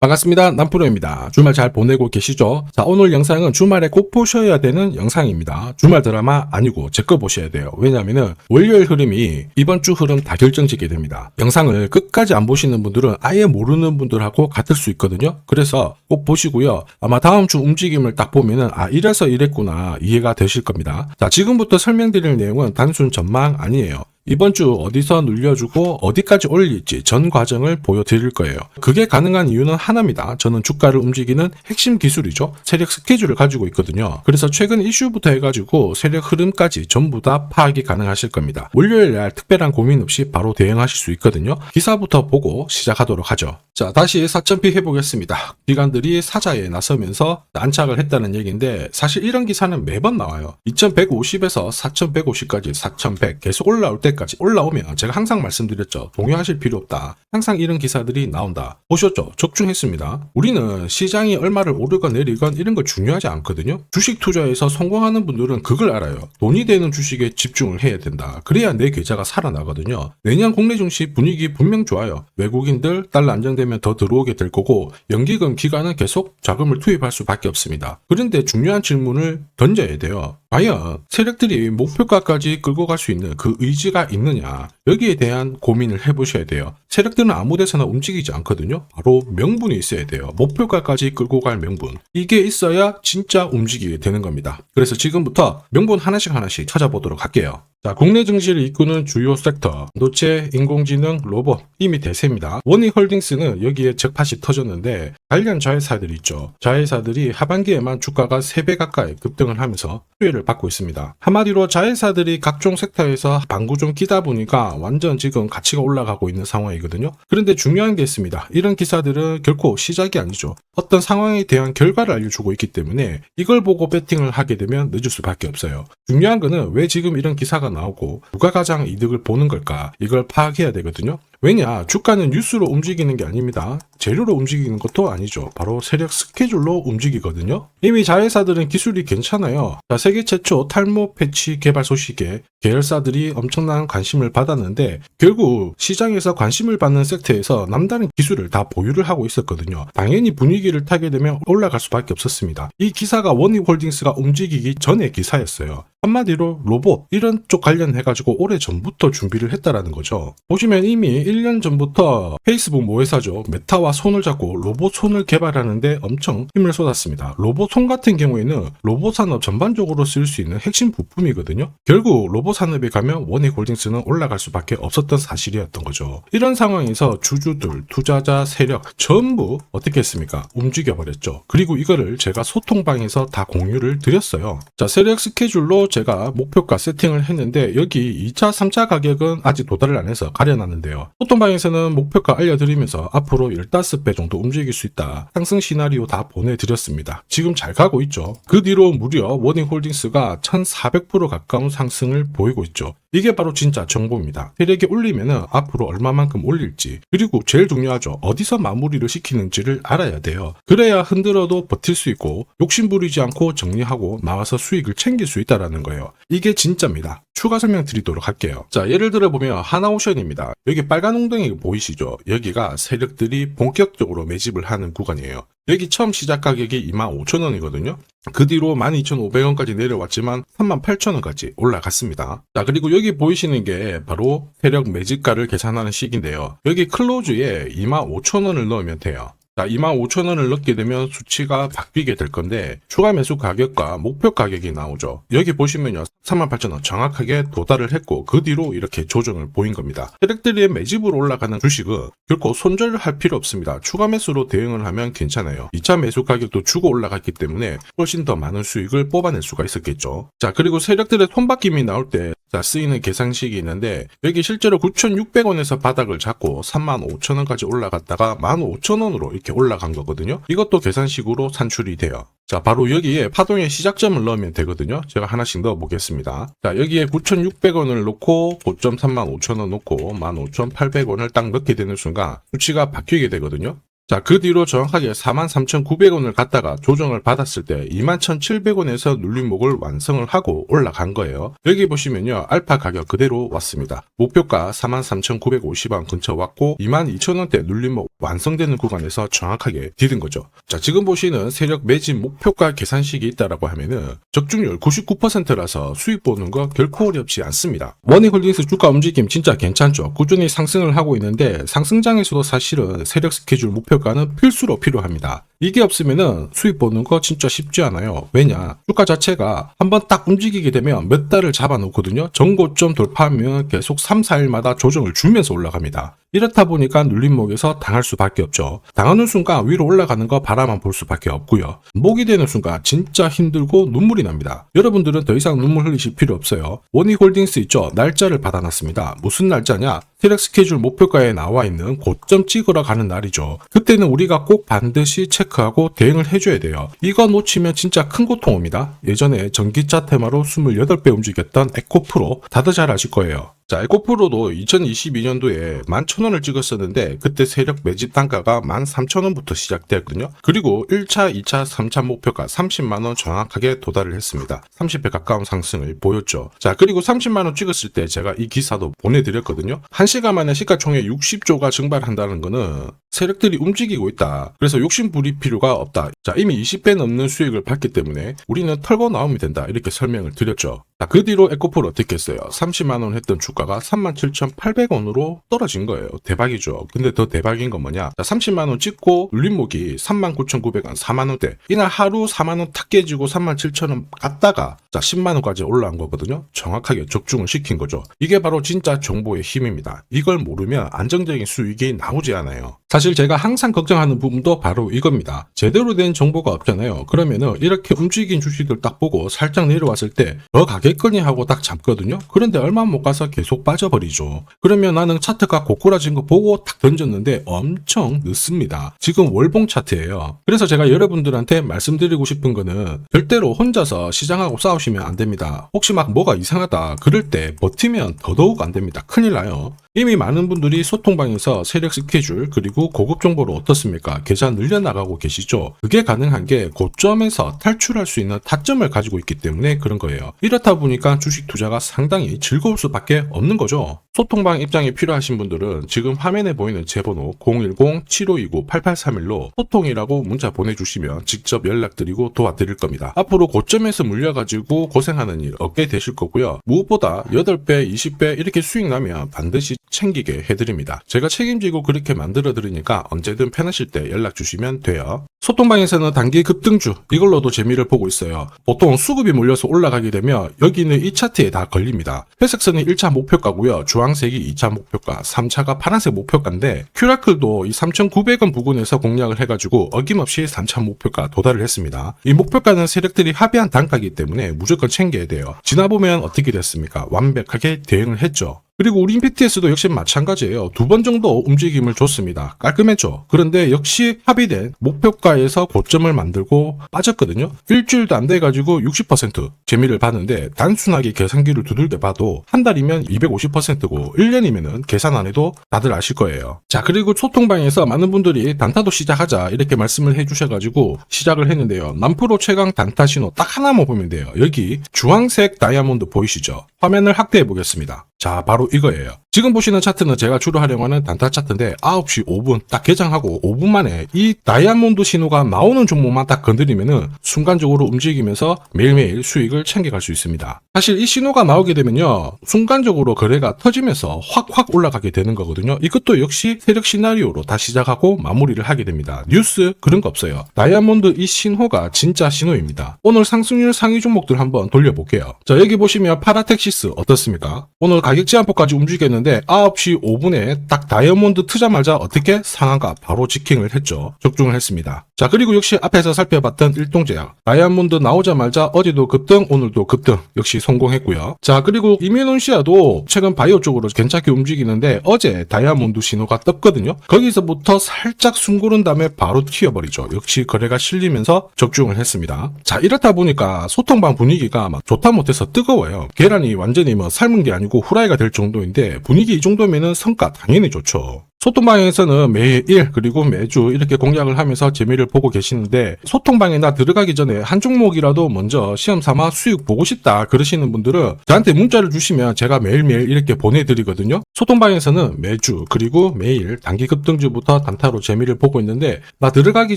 반갑습니다. 남프로입니다. 주말 잘 보내고 계시죠? 자, 오늘 영상은 주말에 꼭 보셔야 되는 영상입니다. 주말 드라마 아니고 제 거 보셔야 돼요. 왜냐면은 월요일 흐름이 이번 주 흐름 다 결정짓게 됩니다. 영상을 끝까지 안 보시는 분들은 아예 모르는 분들하고 같을 수 있거든요. 그래서 꼭 보시고요. 아마 다음 주 움직임을 딱 보면은 이래서 이랬구나 이해가 되실 겁니다. 자, 지금부터 설명드릴 내용은 단순 전망 아니에요. 이번 주 어디서 눌려주고 어디까지 올릴지 전 과정을 보여드릴 거예요. 그게 가능한 이유는 하나입니다. 저는 주가를 움직이는 핵심 기술이죠. 세력 스케줄을 가지고 있거든요. 그래서 최근 이슈부터 해가지고 세력 흐름까지 전부 다 파악이 가능하실 겁니다. 월요일 날 특별한 고민 없이 바로 대응하실 수 있거든요. 기사부터 보고 시작하도록 하죠. 자, 다시 4,000피 해보겠습니다. 기관들이 사자에 나서면서 안착을 했다는 얘기인데 사실 이런 기사는 매번 나와요. 2150에서 4150까지 4100 계속 올라올 때 까지 올라오면 제가 항상 말씀드렸죠. 동요하실 필요 없다. 항상 이런 기사들이 나온다. 보셨죠? 적중했습니다. 우리는 시장이 얼마를 오르건 내리건 이런 거 중요하지 않거든요. 주식 투자에서 성공하는 분들은 그걸 알아요. 돈이 되는 주식에 집중을 해야 된다. 그래야 내 계좌가 살아나거든요. 내년 국내 증시 분위기 분명 좋아요. 외국인들 달러 안정되면 더 들어오게 될 거고 연기금 기관은 계속 자금을 투입할 수밖에 없습니다. 그런데 중요한 질문을 던져야 돼요. 과연 세력들이 목표가까지 끌고 갈 수 있는 그 의지가 있느냐, 여기에 대한 고민을 해보셔야 돼요. 세력들은 아무 데서나 움직이지 않거든요. 바로 명분이 있어야 돼요. 목표가까지 끌고 갈 명분. 이게 있어야 진짜 움직이게 되는 겁니다. 그래서 지금부터 명분 하나씩 찾아보도록 할게요. 자, 국내 증시를 이끄는 주요 섹터, 반도체, 인공지능, 로봇, 이미 대세입니다. 원익홀딩스는 여기에 적팟이 터졌는데 관련 자회사들이 있죠. 자회사들이 하반기에만 주가가 3배 가까이 급등을 하면서 수혜를 받고 있습니다. 한마디로 자회사들이 각종 섹터에서 방구 좀 끼다 보니까 완전 지금 가치가 올라가고 있는 상황이거든요. 그런데 중요한 게 있습니다. 이런 기사들은 결코 시작이 아니죠. 어떤 상황에 대한 결과를 알려주고 있기 때문에 이걸 보고 배팅을 하게 되면 늦을 수밖에 없어요. 중요한 거는 왜 지금 이런 기사가 나오고 누가 가장 이득을 보는 걸까, 이걸 파악해야 되거든요. 왜냐, 주가는 뉴스로 움직이는 게 아닙니다. 재료로 움직이는 것도 아니죠. 바로 세력 스케줄로 움직이거든요. 이미 자회사들은 기술이 괜찮아요. 자, 세계 최초 탈모 패치 개발 소식에 계열사들이 엄청난 관심을 받았는데 결국 시장에서 관심을 받는 섹터에서 남다른 기술을 다 보유를 하고 있었거든요. 당연히 분위기를 타게 되면 올라갈 수밖에 없었습니다. 이 기사가 원익홀딩스가 움직이기 전의 기사였어요. 한마디로 로봇 이런 쪽 관련해가지고 오래 전부터 준비를 했다라는 거죠. 보시면 이미 1년 전부터 페이스북 모회사죠. 메타와 손을 잡고 로봇 손을 개발하는데 엄청 힘을 쏟았습니다. 로봇 손 같은 경우에는 로봇 산업 전반적으로 쓸 수 있는 핵심 부품이거든요. 결국 로봇 산업에 가면 원익홀딩스는 올라갈 수밖에 없었던 사실이었던 거죠. 이런 상황에서 주주들, 투자자, 세력 전부 어떻게 했습니까? 움직여버렸죠. 그리고 이거를 제가 소통방에서 다 공유를 드렸어요. 자, 세력 스케줄로 제가 목표가 세팅을 했는데 여기 2차, 3차 가격은 아직 도달을 안 해서 가려놨는데요. 소통방에서는 목표가 알려드리면서 앞으로 15배 정도 움직일 수 있다. 상승 시나리오 다 보내드렸습니다. 지금 잘 가고 있죠. 그 뒤로 무려 원익홀딩스가 1400% 가까운 상승을 보이고 있죠. 이게 바로 진짜 정보입니다. 세력이 올리면은 앞으로 얼마만큼 올릴지, 그리고 제일 중요하죠. 어디서 마무리를 시키는지를 알아야 돼요. 그래야 흔들어도 버틸 수 있고 욕심부리지 않고 정리하고 나와서 수익을 챙길 수 있다라는 거예요. 이게 진짜입니다. 추가 설명 드리도록 할게요. 자, 예를 들어 보면 하나오션입니다. 여기 빨간 웅덩이 보이시죠? 여기가 세력들이 본격적으로 매집을 하는 구간이에요. 여기 처음 시작 가격이 25,000원이거든요. 그 뒤로 12,500원까지 내려왔지만 38,000원까지 올라갔습니다. 자, 그리고 여기 보이시는 게 바로 세력 매집가를 계산하는 식인데요. 여기 클로즈에 25,000원을 넣으면 돼요. 자, 25,000원을 넣게 되면 수치가 바뀌게 될 건데 추가 매수 가격과 목표 가격이 나오죠. 여기 보시면요, 38,000원 정확하게 도달을 했고 그 뒤로 이렇게 조정을 보인 겁니다. 세력들이 매집으로 올라가는 주식은 결코 손절을 할 필요 없습니다. 추가 매수로 대응을 하면 괜찮아요. 2차 매수 가격도 주고 올라갔기 때문에 훨씬 더 많은 수익을 뽑아낼 수가 있었겠죠. 자, 그리고 세력들의 손바뀜이 나올 때 쓰이는 계산식이 있는데 여기 실제로 9,600원에서 바닥을 잡고 35,000원까지 올라갔다가 15,000원으로 이렇게 올라간 거거든요. 이것도 계산식으로 산출이 돼요. 자, 바로 여기에 파동의 시작점을 넣으면 되거든요. 제가 하나씩 넣어 보겠습니다. 자, 여기에 9,600원을 넣고 고점 35,000원 넣고 15,800원을 딱 넣게 되는 순간 수치가 바뀌게 되거든요. 자, 그 뒤로 정확하게 43,900원을 갖다가 조정을 받았을 때 21,700원에서 눌림목을 완성을 하고 올라간 거예요. 여기 보시면요, 알파 가격 그대로 왔습니다. 목표가 43,950원 근처 왔고 22,000원대 눌림목 완성되는 구간에서 정확하게 디딘 거죠. 자, 지금 보시는 세력 매집 목표가 계산식이 있다라고 하면은 적중률 99%라서 수익 보는 거 결코 어렵지 않습니다. 원익홀딩스 주가 움직임 진짜 괜찮죠. 꾸준히 상승을 하고 있는데 상승장에서도 사실은 세력 스케줄 목표가는 필수로 필요합니다. 이게 없으면은 수익 보는 거 진짜 쉽지 않아요. 왜냐? 주가 자체가 한번 딱 움직이게 되면 몇 달을 잡아놓거든요. 전고점 돌파하면 계속 3, 4일마다 조정을 주면서 올라갑니다. 이렇다 보니까 눌림목에서 당할 수밖에 없죠. 당하는 순간 위로 올라가는 거 바라만 볼 수밖에 없고요. 목이 되는 순간 진짜 힘들고 눈물이 납니다. 여러분들은 더 이상 눈물 흘리실 필요 없어요. 원익홀딩스 있죠? 날짜를 받아놨습니다. 무슨 날짜냐? 세력 스케줄 목표가에 나와 있는 고점 찍으러 가는 날이죠. 그때는 우리가 꼭 반드시 체크하고 대응을 해줘야 돼요. 이거 놓치면 진짜 큰 고통 옵니다. 예전에 전기차 테마로 28배 움직였던 에코프로 다들 잘 아실 거예요. 자, 에코프로도 2022년도에 11,000원을 찍었었는데 그때 세력 매집 단가가 13,000원부터 시작되었거든요. 그리고 1차, 2차, 3차 목표가 30만원 정확하게 도달을 했습니다. 30배 가까운 상승을 보였죠. 자, 그리고 30만원 찍었을 때 제가 이 기사도 보내드렸거든요. 1시간 만에 시가총액 60조가 증발한다는 거는 세력들이 움직이고 있다. 그래서 욕심 부릴 필요가 없다. 자, 이미 20배 넘는 수익을 받기 때문에 우리는 털고 나오면 된다. 이렇게 설명을 드렸죠. 자, 그 뒤로 에코프로 어떻게 했어요? 30만원 했던 주가가 37,800원으로 떨어진 거예요. 대박이죠. 근데 더 대박인 건 뭐냐? 자, 30만원 찍고 눌림목이 39,900원, 4만원대. 이날 하루 4만원 탁 깨지고 37,000원 갔다가 자, 10만원까지 올라온 거거든요. 정확하게 적중을 시킨 거죠. 이게 바로 진짜 정보의 힘입니다. 이걸 모르면 안정적인 수익이 나오지 않아요. 사실 제가 항상 걱정하는 부분도 바로 이겁니다. 제대로 된 정보가 없잖아요. 그러면은 이렇게 움직인 주식을 딱 보고 살짝 내려왔을 때 더 가겠거니 하고 딱 잡거든요. 그런데 얼마 못 가서 계속 빠져버리죠. 그러면 나는 차트가 고꾸라진 거 보고 딱 던졌는데 엄청 늦습니다. 지금 월봉 차트예요. 그래서 제가 여러분들한테 말씀드리고 싶은 거는 절대로 혼자서 시장하고 싸우시면 안 됩니다. 혹시 막 뭐가 이상하다 그럴 때 버티면 더더욱 안 됩니다. 큰일 나요. 이미 많은 분들이 소통방에서 세력 스케줄 그리고 고급 정보를 어떻습니까? 계좌 늘려나가고 계시죠? 그게 가능한 게 고점에서 탈출할 수 있는 타점을 가지고 있기 때문에 그런 거예요. 이렇다 보니까 주식 투자가 상당히 즐거울 수밖에 없는 거죠. 소통방 입장이 필요하신 분들은 지금 화면에 보이는 제 번호 010-7529-8831로 소통이라고 문자 보내주시면 직접 연락드리고 도와드릴 겁니다. 앞으로 고점에서 물려가지고 고생하는 일 없게 되실 거고요. 무엇보다 8배, 20배 이렇게 수익 나면 반드시 챙기게 해드립니다. 제가 책임지고 그렇게 만들어 드리니까 언제든 편하실 때 연락 주시면 돼요. 소통방에서는 단기 급등주 이걸로도 재미를 보고 있어요. 보통 수급이 몰려서 올라가게 되면 여기는 이 차트에 다 걸립니다. 회색선이 1차 목표가고요. 주황색이 2차 목표가, 3차가 파란색 목표가인데 큐라클도 이 3,900원 부근에서 공략을 해가지고 어김없이 3차 목표가 도달을 했습니다. 이 목표가는 세력들이 합의한 단가이기 때문에 무조건 챙겨야 돼요. 지나보면 어떻게 됐습니까? 완벽하게 대응을 했죠. 그리고 우리 PTS도 역시 마찬가지예요. 2번 정도 움직임을 줬습니다. 깔끔했죠. 그런데 역시 합의된 목표가에서 고점을 만들고 빠졌거든요. 일주일도 안 돼가지고 60% 재미를 봤는데 단순하게 계산기를 두들겨 봐도 한 달이면 250%고 1년이면은 계산 안 해도 다들 아실 거예요. 자, 그리고 소통방에서 많은 분들이 단타도 시작하자 이렇게 말씀을 해주셔가지고 시작을 했는데요. 남프로 최강 단타 신호 딱 하나만 보면 돼요. 여기 주황색 다이아몬드 보이시죠? 화면을 확대해 보겠습니다. 자, 바로 이거예요. 지금 보시는 차트는 제가 주로 활용하는 단타 차트인데 9시 5분 딱 개장하고 5분 만에 이 다이아몬드 신호가 나오는 종목만 딱 건드리면은 순간적으로 움직이면서 매일매일 수익을 챙겨갈 수 있습니다. 사실 이 신호가 나오게 되면요, 순간적으로 거래가 터지면서 확 올라가게 되는 거거든요. 이것도 역시 세력 시나리오로 다 시작하고 마무리를 하게 됩니다. 뉴스 그런 거 없어요. 다이아몬드 이 신호가 진짜 신호입니다. 오늘 상승률 상위 종목들 한번 돌려볼게요. 자, 여기 보시면 파라텍시스 어떻습니까? 오늘 가격 제한폭까지 움직였는데 9시 5분에 딱 다이아몬드 트자마자 어떻게 상한가 바로 지킹을 했죠. 적중을 했습니다. 자, 그리고 역시 앞에서 살펴봤던 일동제약 다이아몬드 나오자마자 어제도 급등 오늘도 급등 역시 성공했고요. 자, 그리고 이뮤논시아도 최근 바이오 쪽으로 괜찮게 움직이는데 어제 다이아몬드 신호가 떴거든요. 거기서부터 살짝 숨 고른 다음에 바로 튀어버리죠. 역시 거래가 실리면서 적중을 했습니다. 자, 이렇다 보니까 소통방 분위기가 막 좋다 못해서 뜨거워요. 계란이 완전히 뭐 삶은 게 아니고 후라이가 될 정도인데 분위기 이 정도면은 성과 당연히 좋죠. 소통방에서는 매일 그리고 매주 이렇게 공략을 하면서 재미를 보고 계시는데, 소통방에나 들어가기 전에 한 종목이라도 먼저 시험 삼아 수익 보고 싶다 그러시는 분들은 저한테 문자를 주시면 제가 매일매일 이렇게 보내드리거든요. 소통방에서는 매주 그리고 매일 단기 급등주부터 단타로 재미를 보고 있는데, 나 들어가기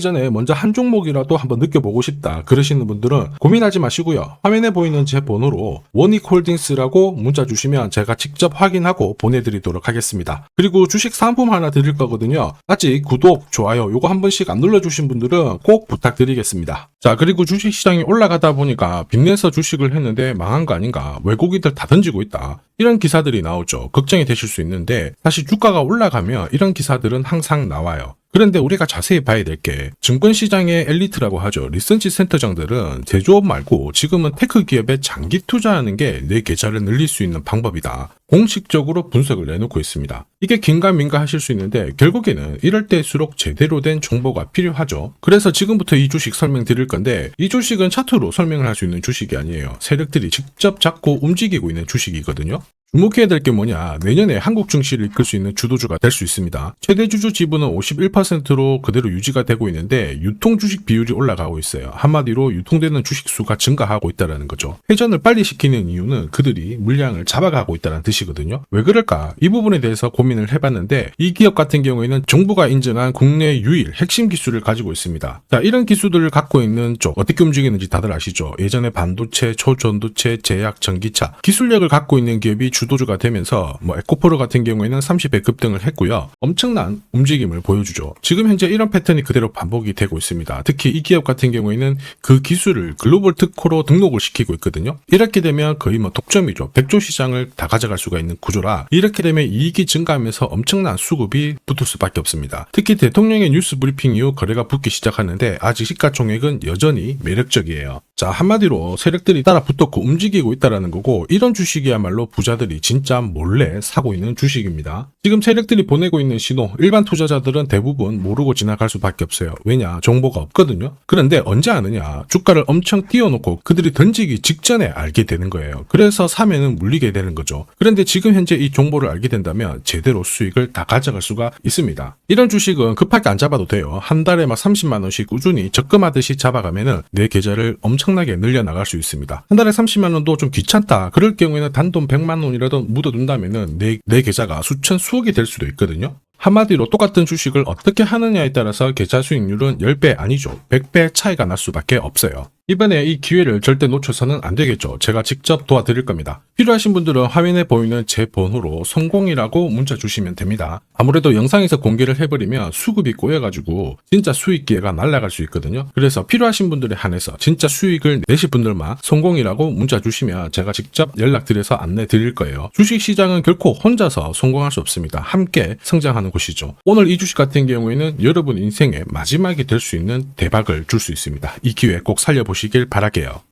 전에 먼저 한 종목이라도 한번 느껴보고 싶다 그러시는 분들은 고민하지 마시고요. 화면에 보이는 제 번호로 원익홀딩스라고 문자 주시면 제가 직접 확인하고 보내드리도록 하겠습니다. 그리고 주식 상품 하나 드릴 거거든요. 아직 구독, 좋아요 요거 한 번씩 안 눌러주신 분들은 꼭 부탁드리겠습니다. 자, 그리고 주식시장이 올라가다 보니까 빚내서 주식을 했는데 망한 거 아닌가, 외국인들 다 던지고 있다, 이런 기사들이 나오죠. 걱정이 되실 수 있는데, 사실 주가가 올라가면 이런 기사들은 항상 나와요. 그런데 우리가 자세히 봐야 될 게, 증권시장의 엘리트라고 하죠. 리서치 센터장들은 제조업 말고 지금은 테크 기업에 장기 투자하는 게 내 계좌를 늘릴 수 있는 방법이다, 공식적으로 분석을 내놓고 있습니다. 이게 긴가민가 하실 수 있는데, 결국에는 이럴 때일수록 제대로 된 정보가 필요하죠. 그래서 지금부터 이 주식 설명드릴 건데, 이 주식은 차트로 설명을 할 수 있는 주식이 아니에요. 세력들이 직접 잡고 움직이고 있는 주식이거든요. 주목해야 될 게 뭐냐, 내년에 한국 증시를 이끌 수 있는 주도주가 될 수 있습니다. 최대 주주 지분은 51%로 그대로 유지가 되고 있는데, 유통 주식 비율이 올라가고 있어요. 한마디로 유통되는 주식 수가 증가하고 있다는 거죠. 회전을 빨리 시키는 이유는 그들이 물량을 잡아가고 있다는 뜻이거든요. 왜 그럴까? 이 부분에 대해서 고민을 해봤는데, 이 기업 같은 경우에는 정부가 인정한 국내 유일 핵심 기술을 가지고 있습니다. 자, 이런 기술들을 갖고 있는 쪽 어떻게 움직이는지 다들 아시죠? 예전에 반도체, 초전도체, 제약, 전기차 기술력을 갖고 있는 기업이 주도주가 되면서 에코프로 같은 경우에는 30배 급등을 했고요. 엄청난 움직임을 보여주죠. 지금 현재 이런 패턴이 그대로 반복이 되고 있습니다. 특히 이 기업 같은 경우에는 그 기술을 글로벌 특허로 등록을 시키고 있거든요. 이렇게 되면 거의 독점이죠. 100조 시장을 다 가져갈 수가 있는 구조라, 이렇게 되면 이익이 증가하면서 엄청난 수급이 붙을 수밖에 없습니다. 특히 대통령의 뉴스 브리핑 이후 거래가 붙기 시작하는데, 아직 시가총액은 여전히 매력적이에요. 자, 한마디로 세력들이 따라 붙었고 움직이고 있다는 거고, 이런 주식이야말로 부자들이 진짜 몰래 사고 있는 주식입니다. 지금 세력들이 보내고 있는 신호, 일반 투자자들은 대부분 모르고 지나갈 수밖에 없어요. 왜냐? 정보가 없거든요. 그런데 언제 아느냐? 주가를 엄청 띄워놓고 그들이 던지기 직전에 알게 되는 거예요. 그래서 사면은 물리게 되는 거죠. 그런데 지금 현재 이 정보를 알게 된다면 제대로 수익을 다 가져갈 수가 있습니다. 이런 주식은 급하게 안 잡아도 돼요. 한 달에 30만 원씩 꾸준히 적금하듯이 잡아가면은 내 계좌를 엄청나게 늘려나갈 수 있습니다. 한 달에 30만 원도 좀 귀찮다, 그럴 경우에는 단돈 100만 원이라도 묻어둔다면은 내 계좌가 수천 수억이 될 수도 있거든요. 한마디로 똑같은 주식을 어떻게 하느냐에 따라서 계좌 수익률은 10배 아니죠. 100배 차이가 날 수밖에 없어요. 이번에 이 기회를 절대 놓쳐서는 안 되겠죠. 제가 직접 도와드릴 겁니다. 필요하신 분들은 화면에 보이는 제 번호로 성공이라고 문자 주시면 됩니다. 아무래도 영상에서 공개를 해버리면 수급이 꼬여가지고 진짜 수익 기회가 날아갈 수 있거든요. 그래서 필요하신 분들에 한해서 진짜 수익을 내실 분들만 성공이라고 문자 주시면 제가 직접 연락드려서 안내 드릴 거예요. 주식시장은 결코 혼자서 성공할 수 없습니다. 함께 성장하는 곳이죠. 오늘 이 주식 같은 경우에는 여러분 인생의 마지막이 될 수 있는 대박을 줄 수 있습니다. 이 기회 꼭 살려보시길 바랄게요.